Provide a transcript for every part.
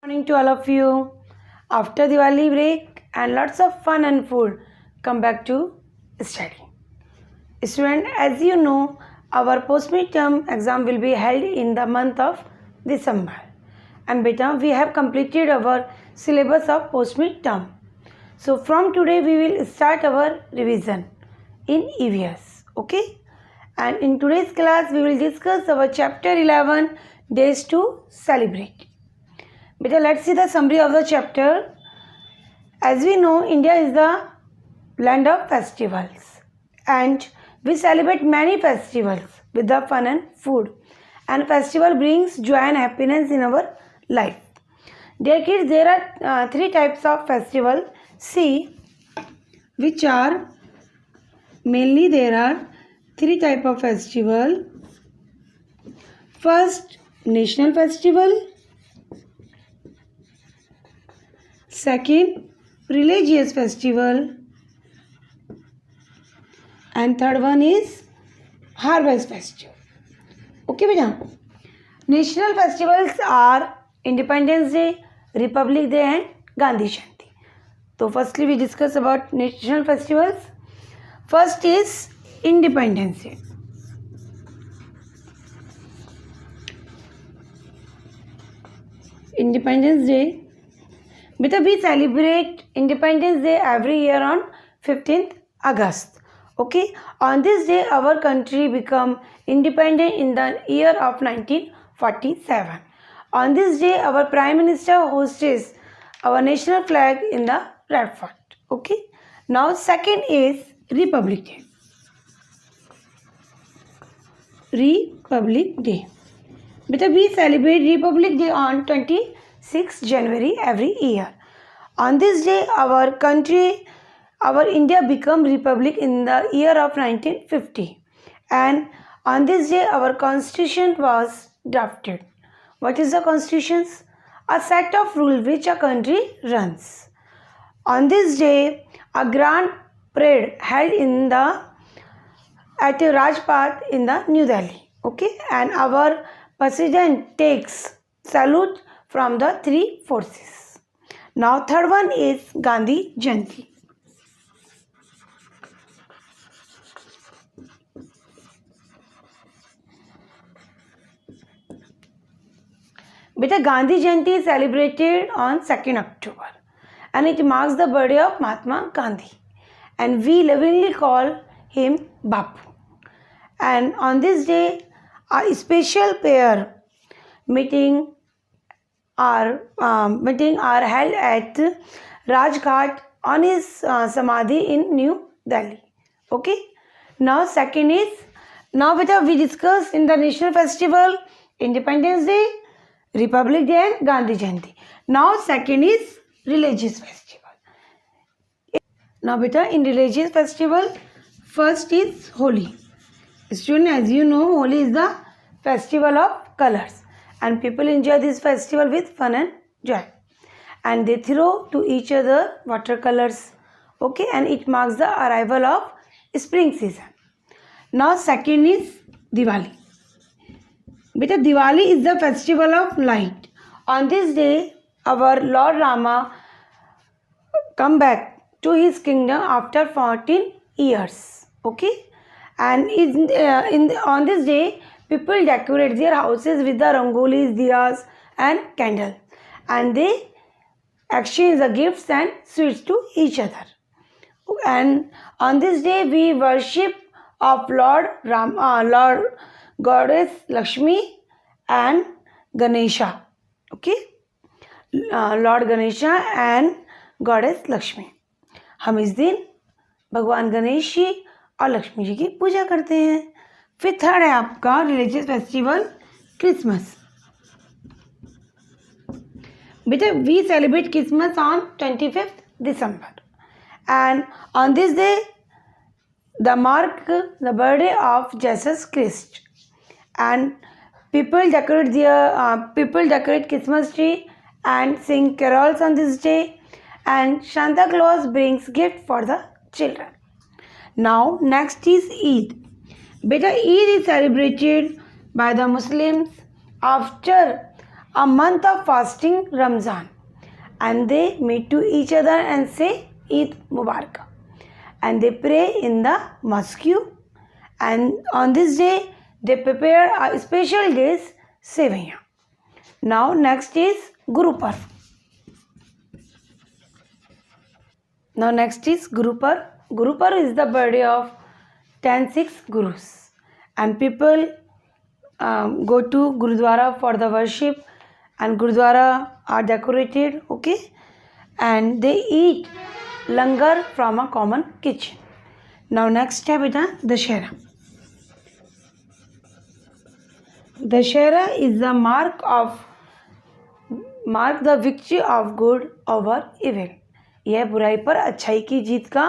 Morning to all of you. After Diwali break and lots of fun and food, come back to study. Student, as you know, our post-midterm exam will be held in the month of December. And beta, we have completed our syllabus of post-midterm. So from today we will start our revision in EVS. Okay? And in today's class we will discuss our chapter 11, Days to Celebrate. Beta, let's see the summary of the chapter. As we know, India is the land of festivals and we celebrate many festivals with the fun and food. And festival brings joy and happiness in our life. Dear kids, there are three types of festival. See, which are mainly there are three types of festival. First, national festival. Second, religious festival. And third one is harvest festival. Okay, beta. National festivals are Independence Day, Republic Day and Gandhi Jayanti. So firstly we discuss about national festivals. First is Independence Day. Independence Day. Beta, we celebrate Independence Day every year on 15th August. Okay, on this day our country became independent in the year of 1947. On this day our Prime Minister hosts our national flag in the Red Fort. Okay, now second is Republic Day. Republic Day. Beta, we celebrate Republic Day on 26 January every year. On this day our country, our India became republic in the year of 1950, and on this day our constitution was drafted. What is the constitution? A set of rules which a country runs. On this day a grand parade held at Rajpath in the New Delhi. Okay, and our president takes salute from the three forces. Now third one is Gandhi Jayanti. Beta, Gandhi Jayanti is celebrated on 2nd October and it marks the birthday of Mahatma Gandhi, and we lovingly call him Bapu. And on this day a special prayer meeting are held at Rajghat on his Samadhi in New Delhi. Okay. Now second is, beta, we discuss in the national festival Independence Day, Republic Day and Gandhi Jayanti. Now second is religious festival. Now beta, in religious festival first is Holi. Student, as you know, Holi is the festival of colors and people enjoy this festival with fun and joy, and they throw to each other watercolors. Okay, and it marks the arrival of spring season. Now second is Diwali. Beta, Diwali is the festival of light. On this day our Lord Rama come back to his kingdom after 14 years. Okay, and on this day people decorate their houses with the rangolis, diyas and candles, and they exchange the gifts and sweets to each other. And on this day we worship of Lord Goddess Lakshmi and Ganesha. Okay, Lord Ganesha and Goddess Lakshmi. हम इस दिन भगवान गणेश जी और लक्ष्मी जी की पूजा करते हैं. फिर third है आपका रिलीजियस फेस्टिवल क्रिसमस. बेटा, we celebrate Christmas on 25th December, and on this day the mark the birthday of Jesus Christ, and people decorate Christmas tree and sing carols on this day, and Santa Claus brings gift for the children. Now next is Eid. Beta, Eid is celebrated by the Muslims after a month of fasting Ramzan, and they meet to each other and say Eid Mubarak, and they pray in the mosque, and on this day they prepare a special dish Sevaiya. Now next is Guru Parv. Now next is Guru Parv. Guru Parv is the birthday of 10 Sikhs Gurus, and people go to Gurudwara for the worship, and Gurudwara are decorated, okay, and they eat langar from a common kitchen. Now next है बेटा Dussehra. Dussehra is the mark the victory of good over evil. यह बुराई पर अच्छाई की जीत का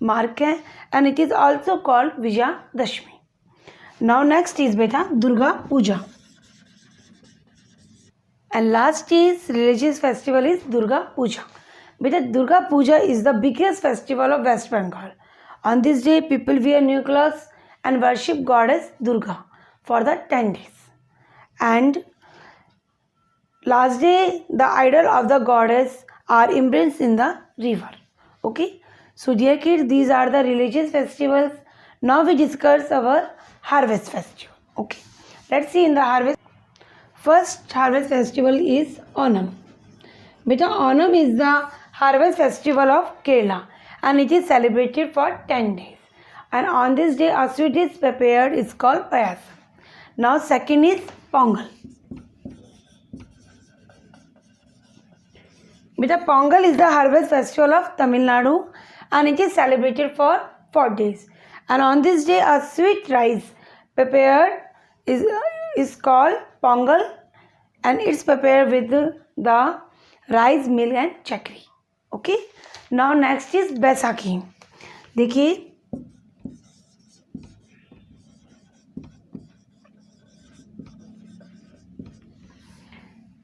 mark है, and it is also called Vijayadashami. Now next is बेटा Durga Puja, and last is religious festival is Durga Puja. बेटा Durga Puja is the biggest festival of West Bengal. On this day people wear new clothes and worship goddess Durga for the 10 days, and last day the idol of the goddess are immersed in the river. Okay, so dear kids, these are the religious festivals. Now we discuss our harvest festival. Okay, let's see in the harvest. First harvest festival is Onam. Beta Onam is the harvest festival of Kerala, and it is celebrated for 10 days, and on this day a sweet is prepared, is called payasam. Now second is Pongal. Beta Pongal is the harvest festival of Tamil Nadu, and it is celebrated for 4 days, and on this day a sweet rice prepared is called Pongal, and it's prepared with the rice, milk and chakri. Okay, now next is Baisakhi. देखिए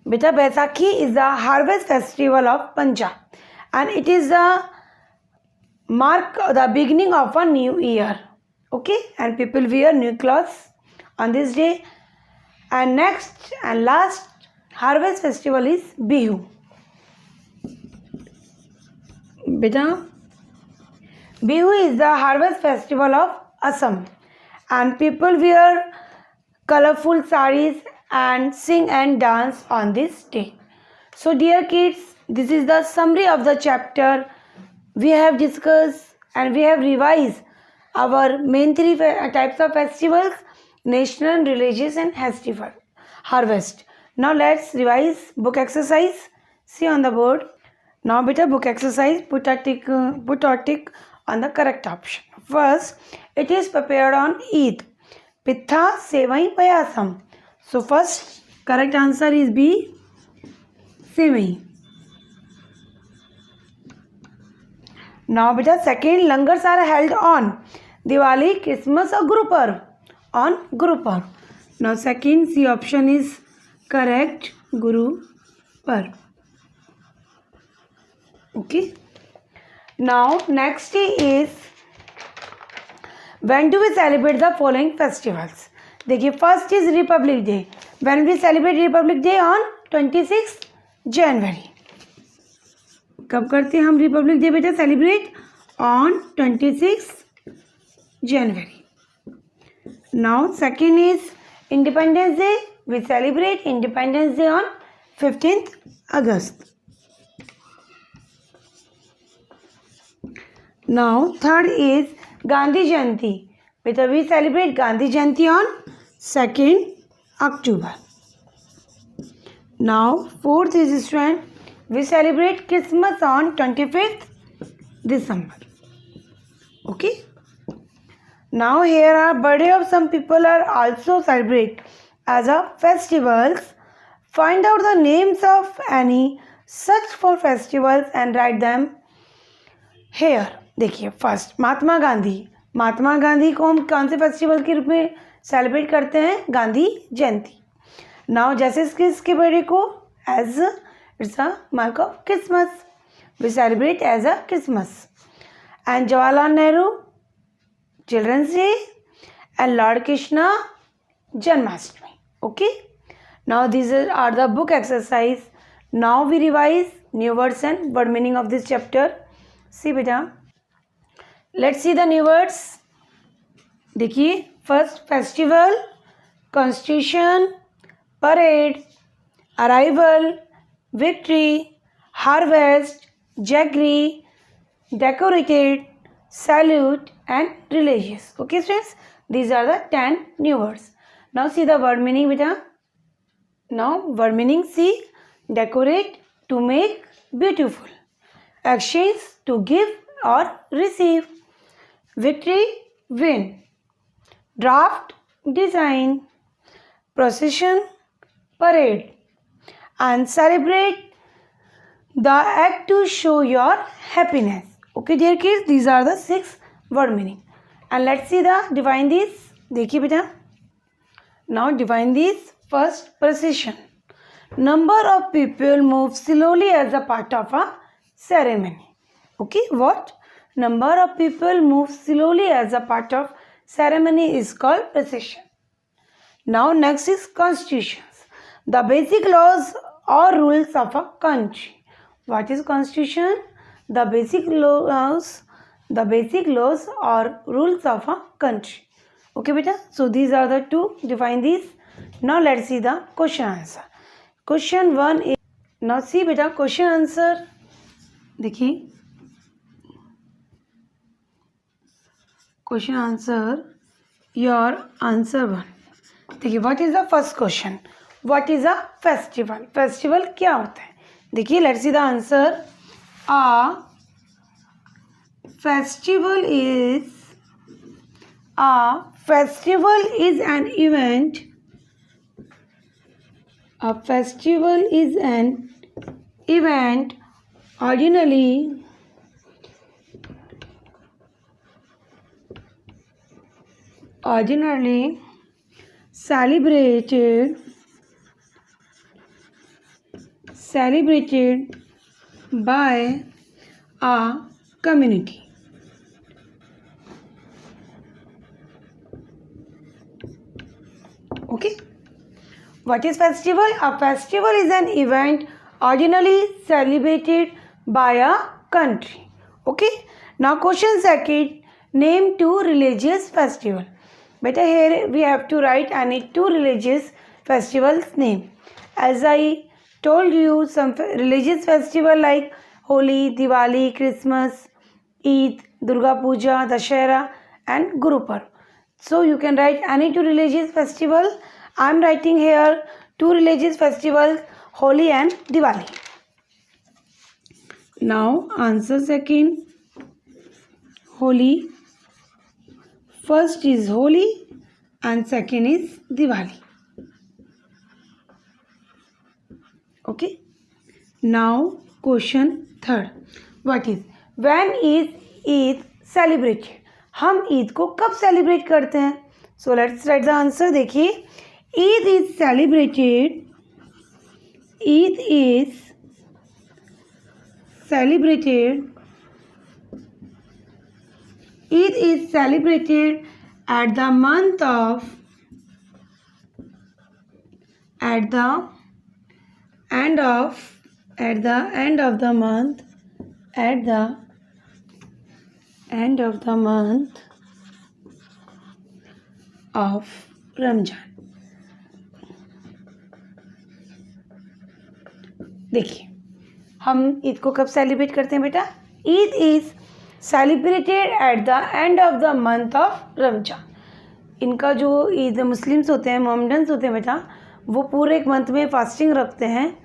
बेटा Baisakhi is the harvest festival of Punjab, and it is the beginning of a new year. Okay, and people wear new clothes on this day. And next and last harvest festival is Bihu. Beta Bihu is the harvest festival of Assam, and people wear colorful sarees and sing and dance on this day. So dear kids, this is the summary of the chapter. We have discussed and we have revised our main 3 types of festivals: national, religious and festival harvest. Now let's revise book exercise. See on the board. Now beta book exercise, put a tick on the correct option. First, it is prepared on Eid. Pitha, Sevai, Payasam. So first correct answer is B, Sevai. Now beta second, langars are held on Diwali, Christmas or Guru Parv. On Guru Parv. Now second C option is correct, Guru Parv. Okay. Now next is, when do we celebrate the following festivals? देखिए first is republic day. When we celebrate republic day on 26 January. कब करते हैं हम republic day बेटा celebrate? On 26 January. Now second is independence day. We celebrate independence day on 15 August. Now third is Gandhi Jayanti. बेटा we celebrate Gandhi Jayanti on 2nd October. Now fourth is student, we celebrate Christmas on 25th December. Okay. Now here are birthday of some people are also celebrate as a festivals. Find out the names of any such 4 festivals and write them here. देखिए first Mahatma Gandhi. Mahatma Gandhi को हम कौन से festival के रूप में celebrate करते हैं? गांधी जयंती. नाउ जैसे किसके बर्थडे को? As it's a mark of Christmas. We celebrate as a Christmas. And Jawaharlal Nehru children's day, and lord Krishna Janmashtami. Okay. Now these are the book exercise. Now we revise new words and word meaning of this chapter. See beta, let's see the new words. देखिए, first festival, constitution, parade, arrival, victory, harvest, jaggery, decorated, salute and religious. Okay students, these are the 10 new words. Now see the word meaning beta. Now word meaning, see, decorate, to make beautiful, exchange, to give or receive, victory, win, draft, design, procession, parade, and celebrate, the act to show your happiness. Okay dear kids, these are the 6 word meaning. And let's see the define these. देखिए बेटा, now define these. First, procession, number of people move slowly as a part of a ceremony. Okay, what? Number of people move slowly as a part of ceremony is called procession. Now next is constitutions, the basic laws or rules of a country. What is constitution? The basic laws or rules of a country. Okay beta, so these are the two. Define these. Now let's see the question answer. Question 1 is, now see beta question answer. देखिए, question answer, your answer 1. देखिए, what is the first question? What is a festival? Festival क्या होता है? देखिए, let's see the answer. A festival is an event. A festival is an event ordinarily celebrated by a community. Okay, what is festival? A festival is an event ordinarily celebrated by a country. Okay, now question second, name 2 religious festival. Beta, here we have to write any 2 religious festivals name. As I told you, some religious festival like Holi, Diwali, Christmas, Eid, Durga Puja, Dashera and Guru Parv. So you can write any 2 religious festival. I am writing here 2 religious festivals, Holi and Diwali. Now answer second, Holi. First is Holi and second is Diwali. Okay. Now question third, what is, when is Eid celebrated? हम ईद को कब celebrate करते हैं? So let's write the answer. देखिए, Eid is celebrated at the end of the month of Ramzan. देखिए, हम ईद को कब सेलिब्रेट करते हैं बेटा? Eid is celebrated at the end of the month of Ramzan. इनका जो ईद मुस्लिम्स होते हैं, मोहम्मडन्स होते हैं बेटा, वो पूरे एक मंथ में फास्टिंग रखते हैं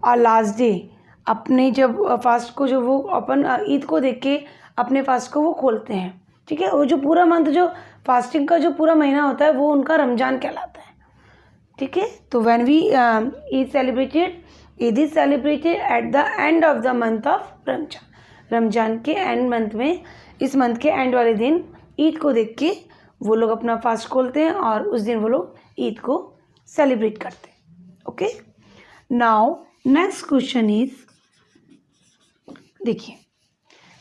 और लास्ट डे अपने जब फास्ट को जो वो अपन ईद को देख के अपने फास्ट को वो खोलते हैं. ठीक है, वो जो पूरा मंथ जो फास्टिंग का जो पूरा महीना होता है वो उनका रमजान कहलाता है. ठीक है, तो when we Eid is celebrated at the end of the month of Ramzan. Ramzan के एंड मंथ में, इस मंथ के एंड वाले दिन ईद को देख के वो लोग अपना फास्ट खोलते हैं और उस दिन वो लोग ईद को सेलिब्रेट करते हैं. Okay, now next question is, देखिए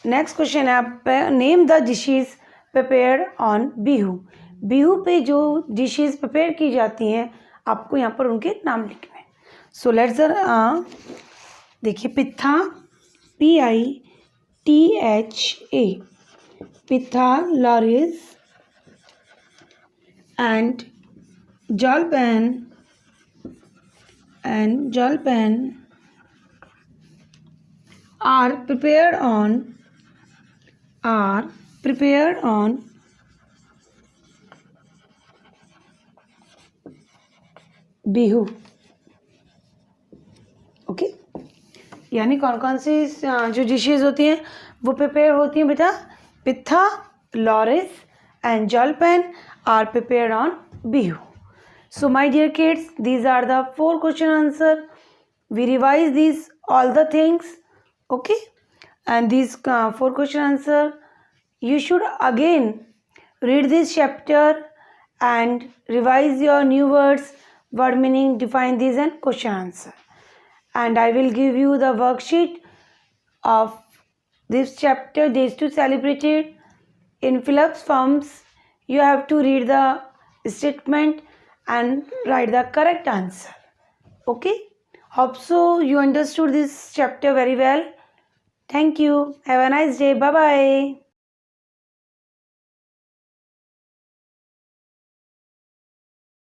नेक्स्ट क्वेश्चन है आप, name the dishes prepared on Bihu. Bihu पे जो डिशेज प्रिपेयर की जाती हैं आपको यहाँ पर उनके नाम लिखने हैं. सो लेट्स देखिए पिथा, PITHA, Pythagoras and Jalpan are prepared on Bihu. Okay, यानी कौन कौन सी जो डिशेज होती हैं वो प्रिपेयर होती हैं बेटा. पिथा, लॉरिस and jolpan are prepared on Bihu. So my dear kids, these are the 4 question answer. We revise these all the things, okay? And these 4 question answer, you should again read this chapter and revise your new words, word meaning, define these and question answer. And I will give you the worksheet of this chapter, days to celebrate it. In Phillips forms, you have to read the statement and write the correct answer. Okay, hope so you understood this chapter very well. Thank you. Have a nice day. Bye bye.